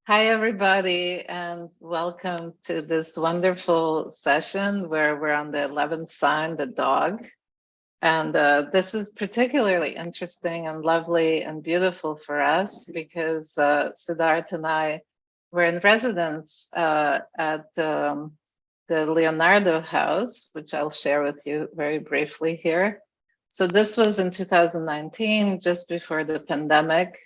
Hi, everybody, and welcome to this wonderful session where we're on the 11th sign, the dog. And this is particularly interesting and lovely and beautiful for us because Siddharth and I were in residence at the Leonardo House, which I'll share with you very briefly here. So this was in 2019, just before the pandemic.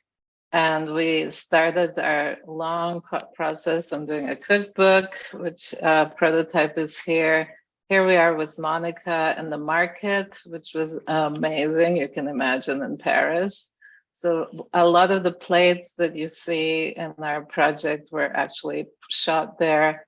And we started our long process on doing a cookbook, which prototype is here. Here we are with Monica in the market, which was amazing. You can imagine in Paris. So a lot of the plates that you see in our project were actually shot there.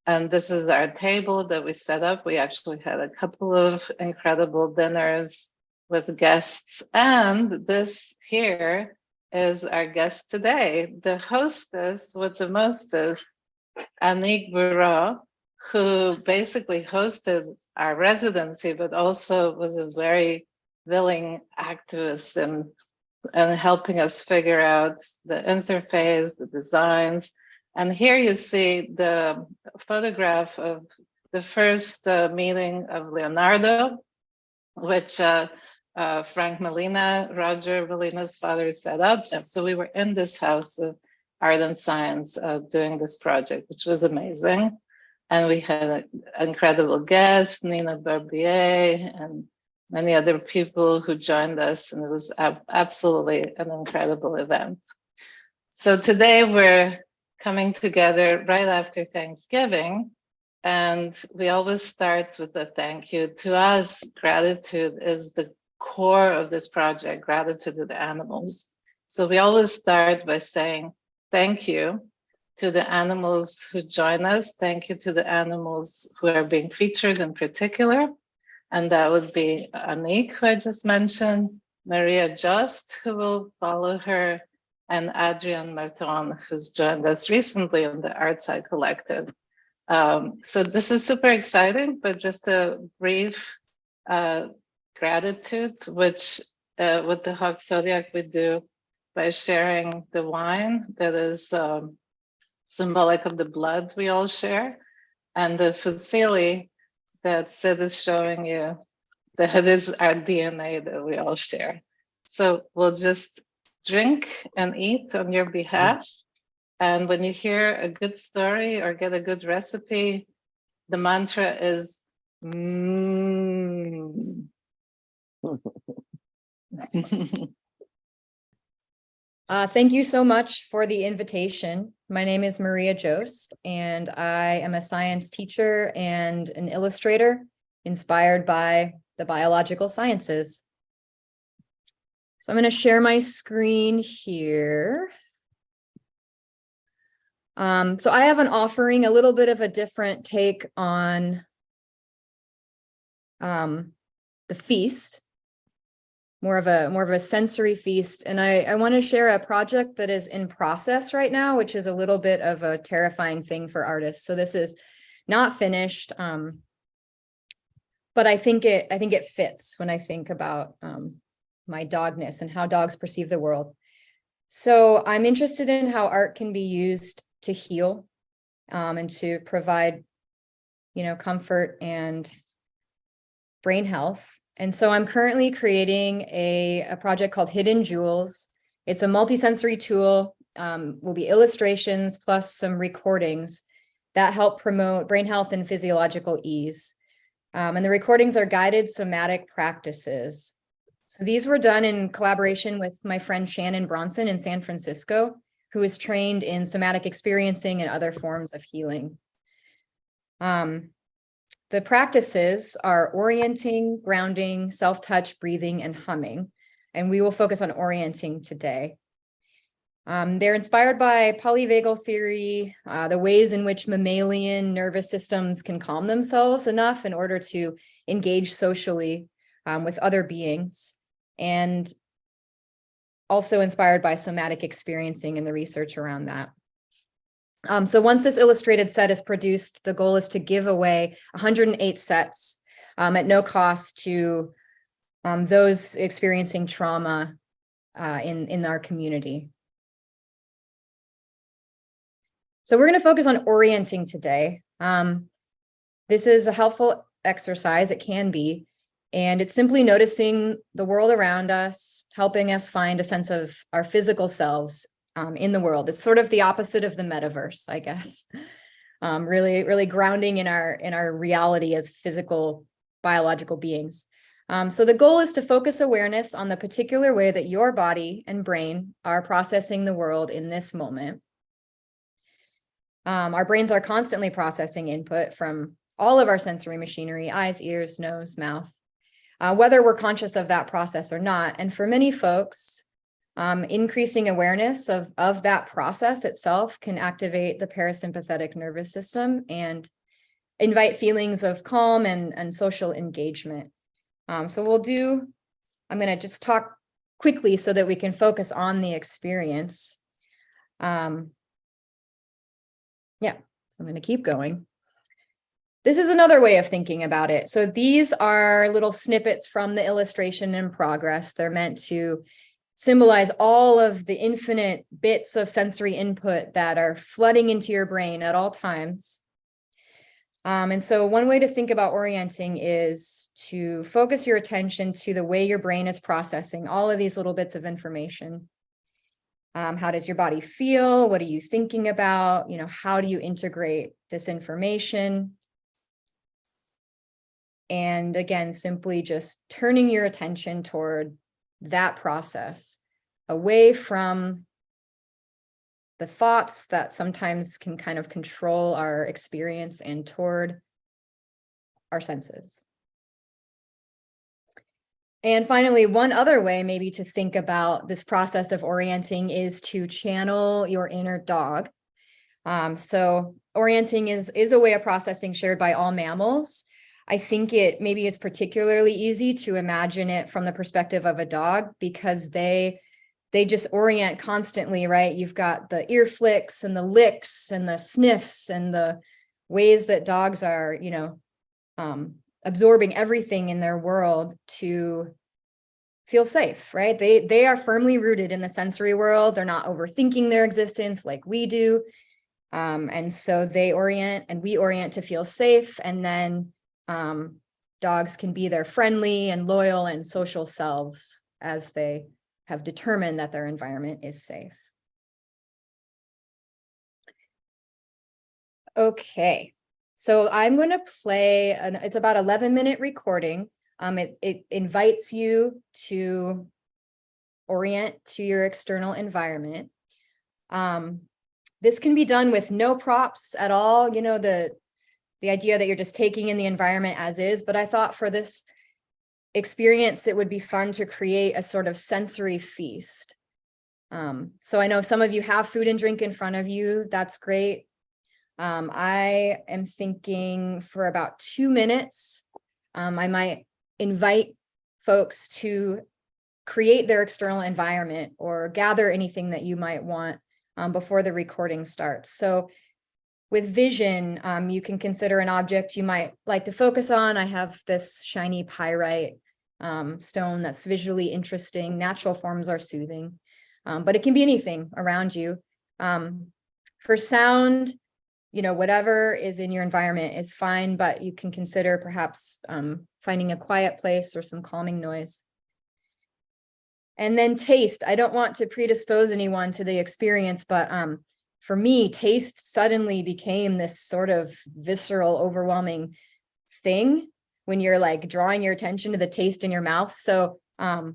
And this is our table that we set up. We actually had a couple of incredible dinners with guests. And this here is our guest today, the hostess with the mostest, Annick Bureau, who basically hosted our residency, but also was a very willing activist and helping us figure out the interface, the designs. And here you see the photograph of the first meeting of Leonardo, which Frank Molina, Roger Molina's father, set up. And so we were in this house of art and science doing this project, which was amazing. And we had an incredible guest, Nina Barbier, and many other people who joined us. And it was absolutely an incredible event. So today we're coming together right after Thanksgiving. And we always start with a thank you. To us, gratitude is the core of this project, gratitude to the animals. So we always start by saying thank you to the animals who join us. Thank you to the animals who are being featured in particular. And that would be Annick, who I just mentioned, Maria Jost, who will follow her, and Adrienne Marton, who's joined us recently in the Artside Collective. So this is super exciting, but just a brief gratitude, which with the Hawk Zodiac we do by sharing the wine that is symbolic of the blood we all share, and the fusilli that Sid is showing you, that it is our DNA that we all share. So we'll just drink and eat on your behalf. And when you hear a good story or get a good recipe, the mantra is mm. Thank you so much for the invitation. My name is Maria Jost, and I am a science teacher and an illustrator inspired by the biological sciences. So I'm going to share my screen here. So I have an offering, a little bit of a different take on the feast. More of a sensory feast. And I want to share a project that is in process right now, which is a little bit of a terrifying thing for artists. So this is not finished, but I think it fits when I think about my dogness and how dogs perceive the world. So I'm interested in how art can be used to heal and to provide, comfort and brain health. And so I'm currently creating a project called Hidden Jewels. It's a multisensory tool, will be illustrations plus some recordings that help promote brain health and physiological ease. And the recordings are guided somatic practices. So these were done in collaboration with my friend Shannon Bronson in San Francisco, who is trained in somatic experiencing and other forms of healing. The practices are orienting, grounding, self-touch, breathing, and humming. And we will focus on orienting today. They're inspired by polyvagal theory, the ways in which mammalian nervous systems can calm themselves enough in order to engage socially with other beings, and also inspired by somatic experiencing and the research around that. So once this illustrated set is produced, the goal is to give away 108 sets at no cost to those experiencing trauma in our community. So we're going to focus on orienting today. This is a helpful exercise. It can be. And it's simply noticing the world around us, helping us find a sense of our physical selves in the world. It's sort of the opposite of the metaverse, I guess. Really grounding in our reality as physical, biological beings. So the goal is to focus awareness on the particular way that your body and brain are processing the world in this moment. Our brains are constantly processing input from all of our sensory machinery, eyes, ears, nose, mouth, whether we're conscious of that process or not. And for many folks, increasing awareness of that process itself can activate the parasympathetic nervous system and invite feelings of calm and social engagement. So I'm going to just talk quickly so that we can focus on the experience. So I'm going to keep going. This is another way of thinking about it. So these are little snippets from the illustration in progress. They're meant to symbolize all of the infinite bits of sensory input that are flooding into your brain at all times. And so one way to think about orienting is to focus your attention to the way your brain is processing all of these little bits of information. How does your body feel? What are you thinking about? How do you integrate this information? And again, simply just turning your attention toward that process, away from the thoughts that sometimes can kind of control our experience, and toward our senses. And finally, one other way maybe to think about this process of orienting is to channel your inner dog. So orienting is a way of processing shared by all mammals. I think it maybe is particularly easy to imagine it from the perspective of a dog, because they just orient constantly, right? You've got the ear flicks and the licks and the sniffs and the ways that dogs are, absorbing everything in their world to feel safe, right? They are firmly rooted in the sensory world. They're not overthinking their existence like we do. And so they orient and we orient to feel safe. And then dogs can be their friendly and loyal and social selves as they have determined that their environment is safe. Okay, so I'm going to play, it's about 11-minute recording. It invites you to orient to your external environment. This can be done with no props at all, the idea that you're just taking in the environment as is, but I thought for this experience, it would be fun to create a sort of sensory feast. So I know some of you have food and drink in front of you. That's great. I am thinking for about 2 minutes, I might invite folks to create their external environment or gather anything that you might want before the recording starts. So with vision, you can consider an object you might like to focus on. I have this shiny pyrite stone that's visually interesting. Natural forms are soothing, but it can be anything around you. For sound, whatever is in your environment is fine, but you can consider perhaps finding a quiet place or some calming noise. And then taste. I don't want to predispose anyone to the experience, but for me, taste suddenly became this sort of visceral, overwhelming thing when you're like drawing your attention to the taste in your mouth. So I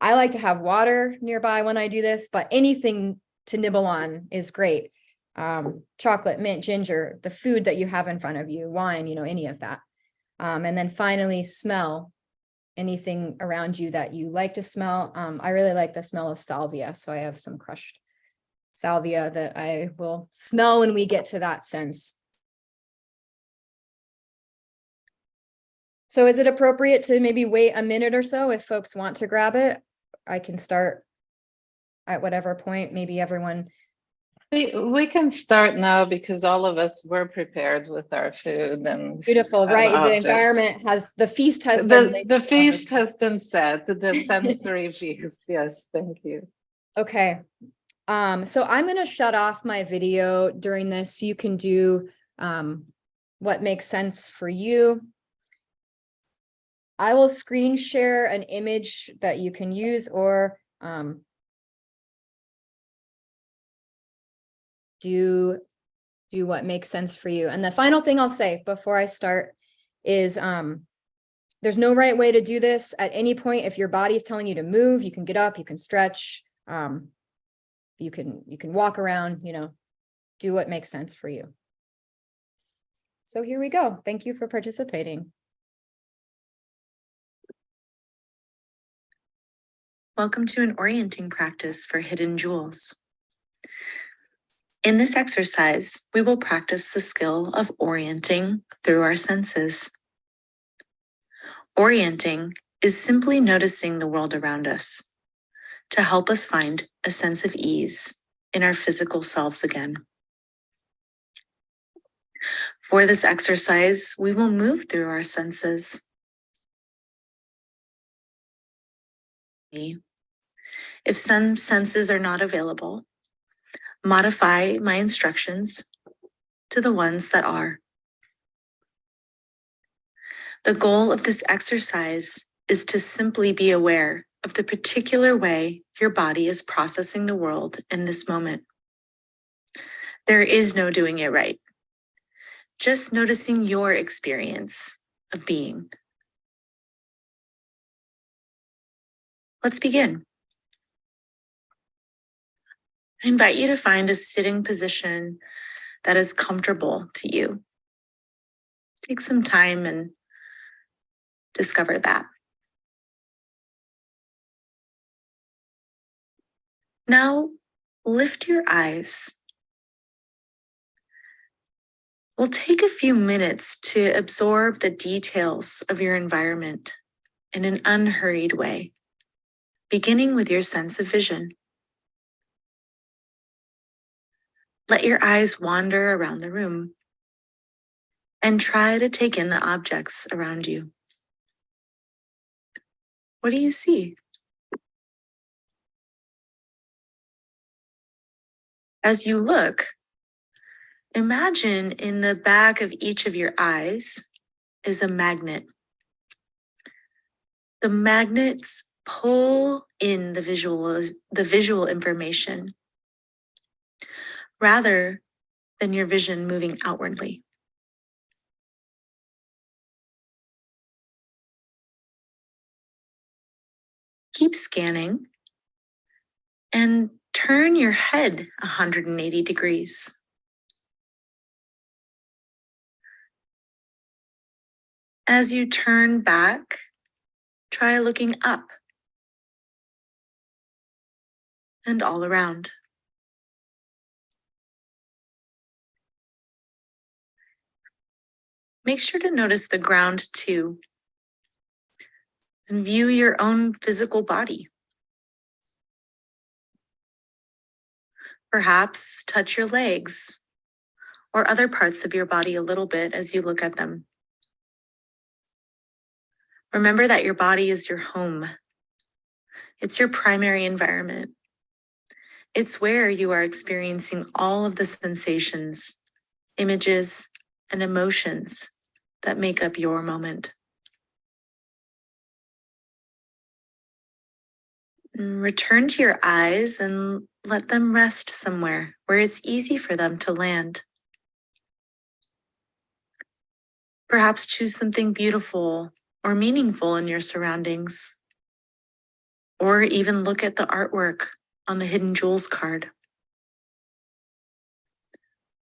like to have water nearby when I do this, but anything to nibble on is great. Chocolate, mint, ginger, the food that you have in front of you, wine, any of that. And then finally, smell. Anything around you that you like to smell. I really like the smell of salvia, so I have some crushed salvia that I will smell when we get to that sense. So is it appropriate to maybe wait a minute or so if folks want to grab it? I can start at whatever point, maybe everyone. We can start now because all of us were prepared with our food and Beautiful, right? The environment the feast has been. The feast has been set, the sensory feast. Yes, thank you. Okay. So I'm going to shut off my video during this. You can do what makes sense for you. I will screen share an image that you can use, or do what makes sense for you. And the final thing I'll say before I start is there's no right way to do this. At any point, if your body is telling you to move, you can get up, you can stretch, you can walk around, do what makes sense for you. So here we go. Thank you for participating. Welcome to an orienting practice for hidden jewels. In this exercise, we will practice the skill of orienting through our senses. Orienting is simply noticing the world around us to help us find a sense of ease in our physical selves again. For this exercise, we will move through our senses. If some senses are not available, modify my instructions to the ones that are. The goal of this exercise is to simply be aware of the particular way your body is processing the world in this moment. There is no doing it right. Just noticing your experience of being. Let's begin. I invite you to find a sitting position that is comfortable to you. Take some time and discover that. Now, lift your eyes. We'll take a few minutes to absorb the details of your environment in an unhurried way, beginning with your sense of vision. Let your eyes wander around the room and try to take in the objects around you. What do you see? As you look, imagine in the back of each of your eyes is a magnet. The magnets pull in the visual information rather than your vision moving outwardly. Keep scanning and turn your head 180 degrees. As you turn back, try looking up and all around. Make sure to notice the ground too, and view your own physical body. Perhaps touch your legs or other parts of your body a little bit as you look at them. Remember that your body is your home. It's your primary environment. It's where you are experiencing all of the sensations, images, and emotions that make up your moment. Return to your eyes and let them rest somewhere where it's easy for them to land. Perhaps choose something beautiful or meaningful in your surroundings, or even look at the artwork on the Hidden Jewels card.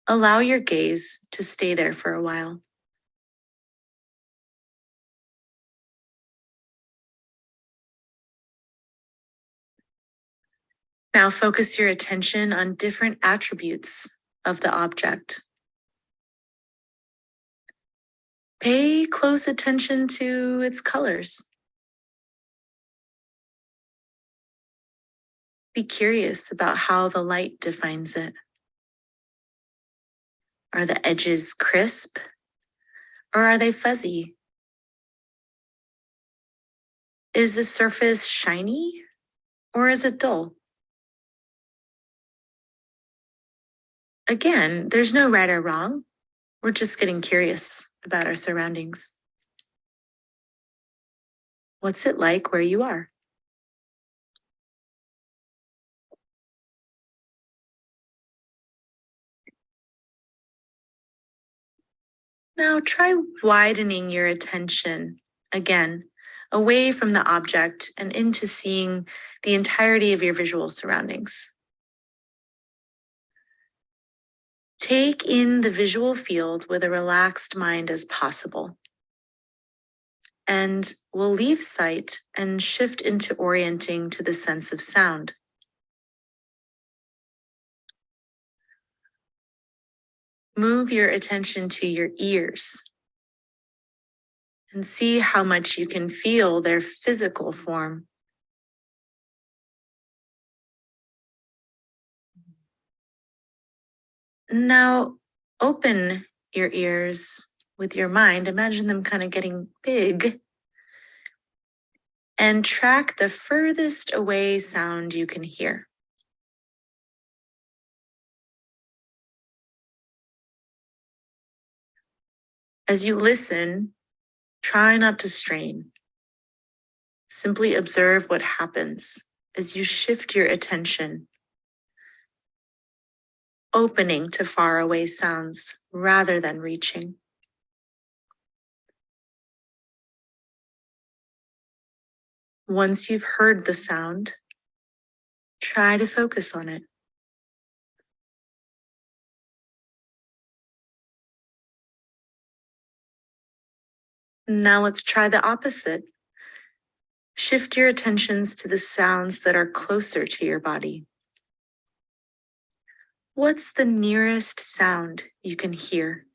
Allow your gaze to stay there for a while. Now focus your attention on different attributes of the object. Pay close attention to its colors. Be curious about how the light defines it. Are the edges crisp or are they fuzzy? Is the surface shiny or is it dull? Again, there's no right or wrong. We're just getting curious about our surroundings. What's it like where you are? Now try widening your attention again, away from the object and into seeing the entirety of your visual surroundings. Take in the visual field with a relaxed mind as possible. And we'll leave sight and shift into orienting to the sense of sound. Move your attention to your ears and see how much you can feel their physical form. Now open your ears with your mind. Imagine them kind of getting big and track the furthest away sound you can hear. As you listen, try not to strain. Simply observe what happens as you shift your attention, opening to faraway sounds rather than reaching. Once you've heard the sound, try to focus on it. Now let's try the opposite. Shift your attentions to the sounds that are closer to your body. What's the nearest sound you can hear?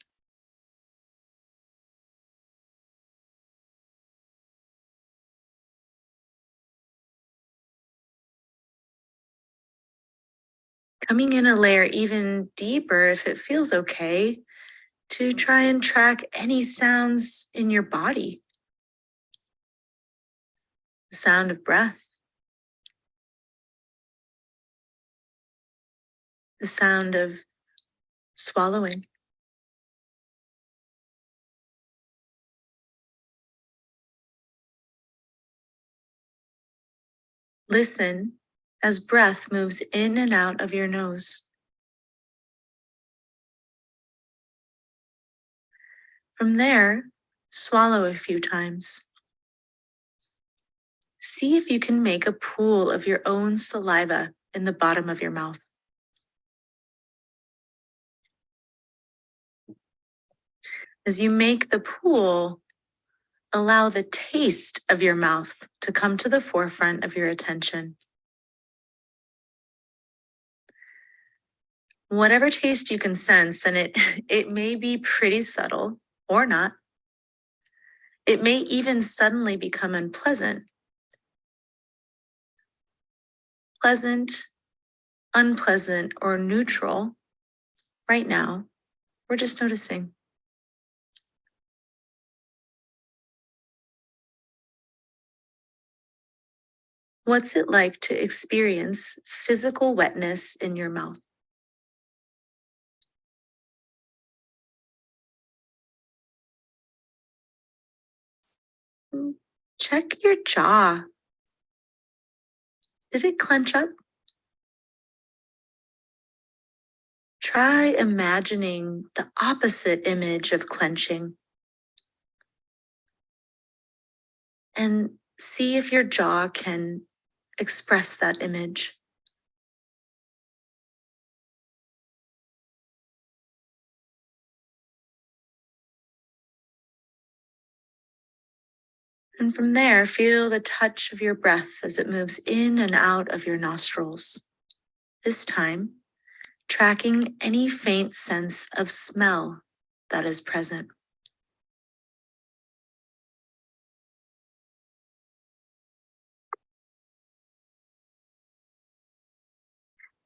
Coming in a layer even deeper, if it feels okay, to try and track any sounds in your body. The sound of breath, the sound of swallowing, listen as breath moves in and out of your nose. From there, swallow a few times. See if you can make a pool of your own saliva in the bottom of your mouth. As you make the pool, allow the taste of your mouth to come to the forefront of your attention. Whatever taste you can sense, and it may be pretty subtle or not. It may even suddenly become unpleasant. Pleasant, unpleasant, or neutral. Right now, we're just noticing. What's it like to experience physical wetness in your mouth? Check your jaw. Did it clench up? Try imagining the opposite image of clenching and see if your jaw can express that image. And from there, feel the touch of your breath as it moves in and out of your nostrils. This time, tracking any faint sense of smell that is present.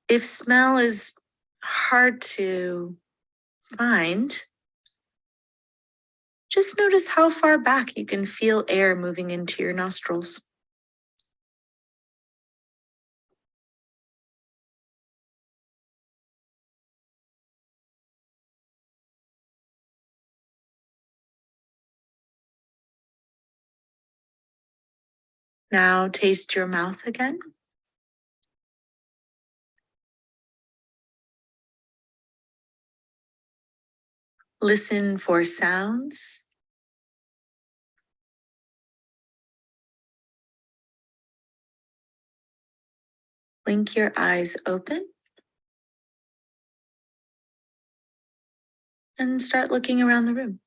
If smell is hard to find, just notice how far back you can feel air moving into your nostrils. Now taste your mouth again. Listen for sounds. Blink your eyes open. And start looking around the room.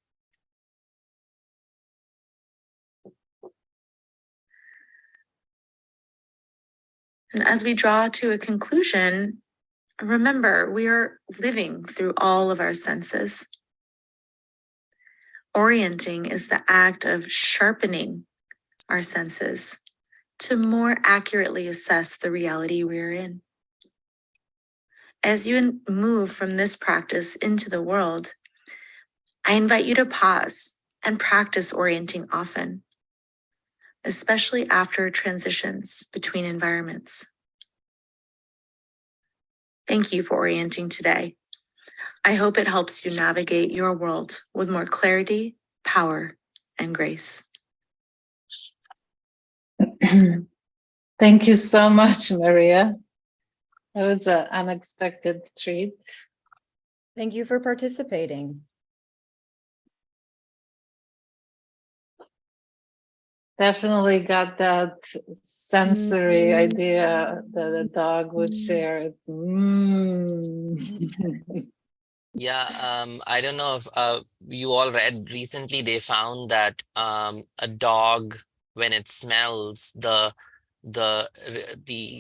And as we draw to a conclusion, remember, we are living through all of our senses. Orienting is the act of sharpening our senses to more accurately assess the reality we're in. As you move from this practice into the world, I invite you to pause and practice orienting often, especially after transitions between environments. Thank you for orienting today. I hope it helps you navigate your world with more clarity, power, and grace. Thank you so much, Maria. That was an unexpected treat. Thank you for participating. Definitely got that sensory idea that a dog would share. It's Yeah, I don't know if you all read recently, they found that a dog, when it smells, the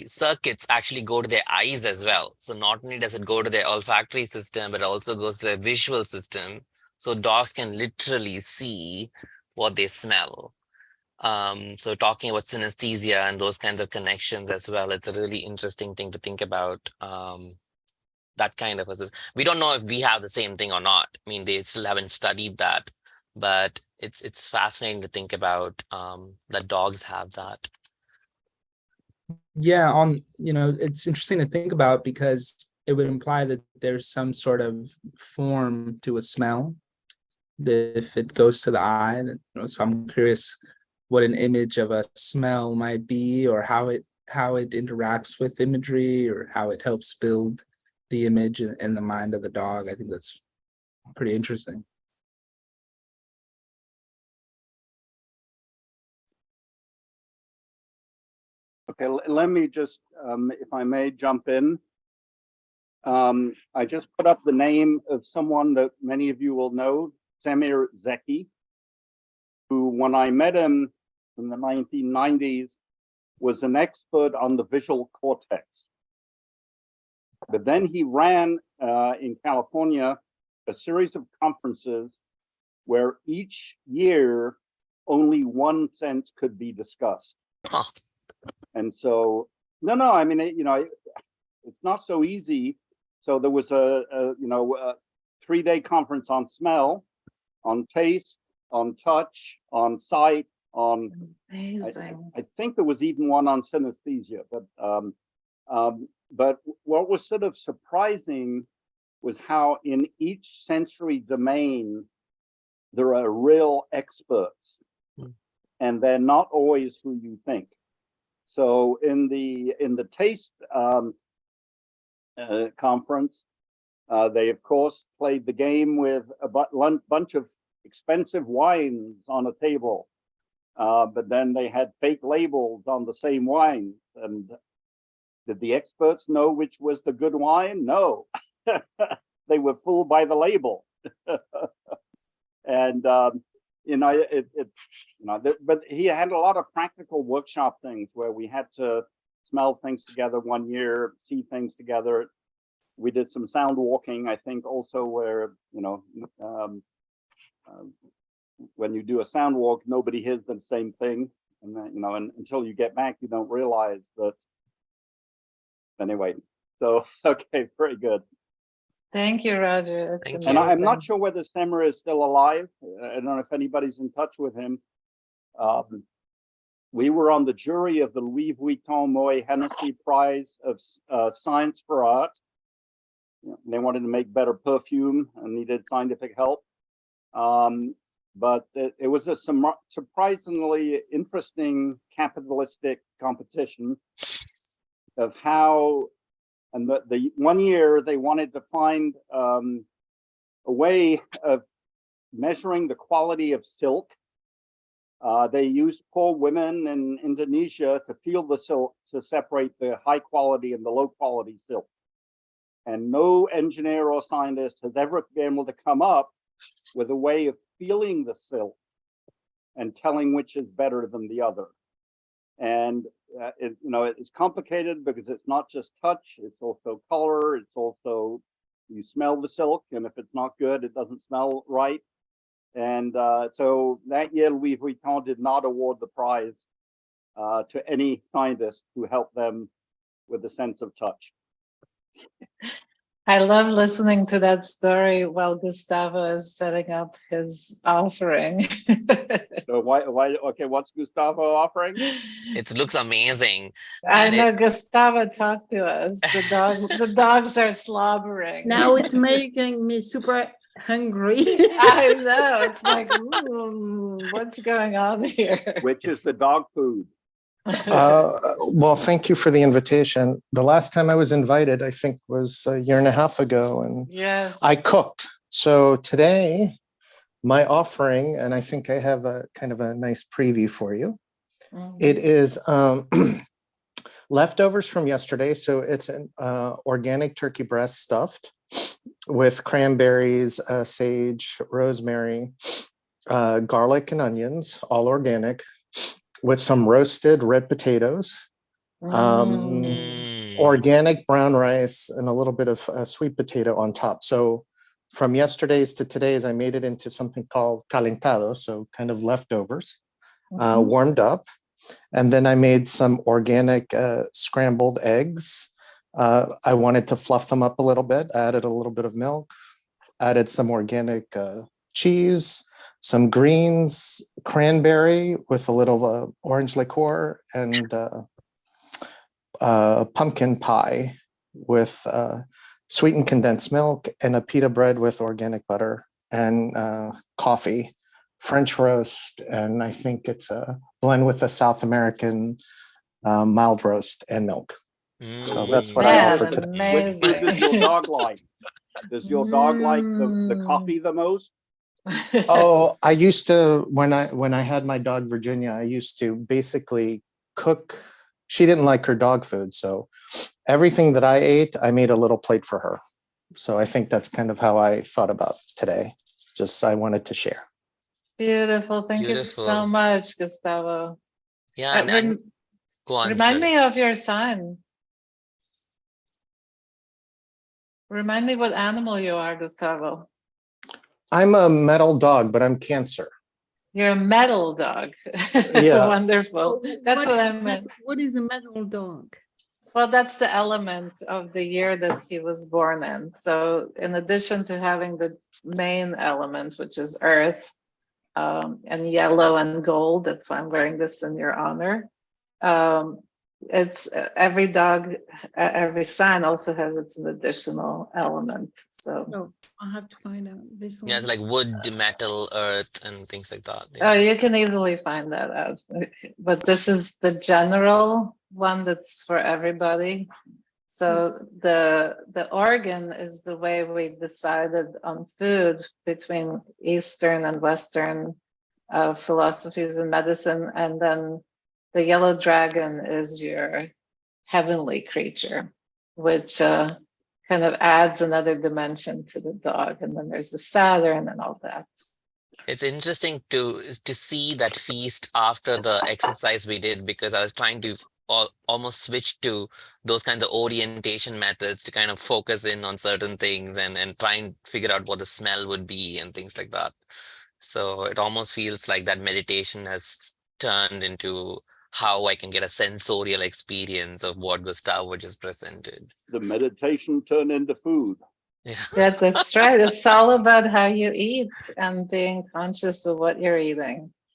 circuits actually go to their eyes as well. So not only does it go to their olfactory system, but it also goes to their visual system. So dogs can literally see what they smell. So talking about synesthesia and those kinds of connections as well, it's a really interesting thing to think about. That kind of we don't know if we have the same thing or not. I mean, they still haven't studied that, but it's fascinating to think about that dogs have that. Yeah, it's interesting to think about because it would imply that there's some sort of form to a smell that if it goes to the eye. So I'm curious what an image of a smell might be, or how it interacts with imagery, or how it helps build the image in the mind of the dog. I think that's pretty interesting. Okay, let me just, if I may, jump in. I just put up the name of someone that many of you will know, Samir Zeki, who, when I met him in the 1990s, was an expert on the visual cortex. But then he ran in California a series of conferences where each year only one sense could be discussed. Huh. And so, no, I mean, it's not so easy. So there was a 3-day conference on smell, on taste, on touch, on sight, on amazing. I think there was even one on synesthesia, but what was sort of surprising was how in each sensory domain there are real experts, and they're not always who you think. So in the taste conference, they of course played the game with a bunch of expensive wines on a table, but then they had fake labels on the same wine. And did the experts know which was the good wine? No, they were fooled by the label. And but he had a lot of practical workshop things where we had to smell things together one year, see things together. We did some sound walking, I think, also where when you do a sound walk, nobody hears the same thing, and then, and until you get back, you don't realize that. Anyway, so okay, very good. Thank you, Roger. Thank And you. I'm not sure whether Semmer is still alive. I don't know if anybody's in touch with him. We were on the jury of the Louis Vuitton Moet Hennessy Prize of Science for Art. They wanted to make better perfume and needed scientific help. but it was a surprisingly interesting capitalistic competition of how, and the 1 year they wanted to find a way of measuring the quality of silk. They used poor women in Indonesia to feel the silk to separate the high quality and the low quality silk. And no engineer or scientist has ever been able to come up with a way of feeling the silk and telling which is better than the other. And it's complicated because it's not just touch, it's also color, it's also you smell the silk, and if it's not good, it doesn't smell right. And so that year Louis Vuitton did not award the prize to any scientist who helped them with the sense of touch. I love listening to that story while Gustavo is setting up his offering. So why okay, what's Gustavo offering? It looks amazing. I And know, Gustavo, talk to us. The dogs are slobbering. Now it's making me super hungry. I know. It's like, what's going on here? Which is the dog food. Well, thank you for the invitation. The last time I was invited, I think, was a year and a half ago, and Yes. I cooked. So today, my offering, and I think I have a kind of a nice preview for you. It is leftovers from yesterday. So it's an organic turkey breast stuffed with cranberries, sage, rosemary, garlic, and onions, all organic, with some roasted red potatoes, organic brown rice, and a little bit of sweet potato on top. So from yesterday's to today's, I made it into something called calentado, so kind of leftovers, warmed up. And then I made some organic scrambled eggs. I wanted to fluff them up a little bit. I added a little bit of milk, added some organic cheese, some greens, cranberry with a little orange liqueur, and pumpkin pie with sweetened condensed milk, and a pita bread with organic butter, and coffee, French roast, and I think it's a blend with a South American mild roast and milk. So that's what I offered today. Amazing. Which does your dog like? Does your dog like the coffee the most? Oh, I used to, when I had my dog Virginia, I used to basically cook. She didn't like her dog food, so everything that I ate, I made a little plate for her. So I think that's kind of how I thought about today. Just I wanted to share. Beautiful. Thank you Beautiful. so much, Gustavo. Yeah, and go on. Remind sorry. me of your son. Remind me what animal you are, Gustavo. I'm a metal dog, but I'm Cancer. You're a metal dog. Yeah. Wonderful. That's what I meant. What is a metal dog? Well, that's the element of the year that he was born in. So in addition to having the main element, which is earth, and yellow and gold, that's why I'm wearing this in your honor. It's every dog, every sign also has its an additional element. So Oh, I have to find out this one. Yeah, it's like wood, metal, earth, and things like that. oh, Yeah. you can easily find that out. But this is the general one that's for everybody. So the organ is the way we decided on food between Eastern and Western philosophies and medicine, and then the yellow dragon is your heavenly creature, which kind of adds another dimension to the dog. And then there's the Saturn and all that. It's interesting to see that feast after the exercise we did, because I was trying to almost switch to those kinds of orientation methods to kind of focus in on certain things and try and figure out what the smell would be and things like that. So it almost feels like that meditation has turned into how I can get a sensorial experience of what Gustavo just presented. The meditation turned into food. Yeah. That's right. It's all about how you eat and being conscious of what you're eating.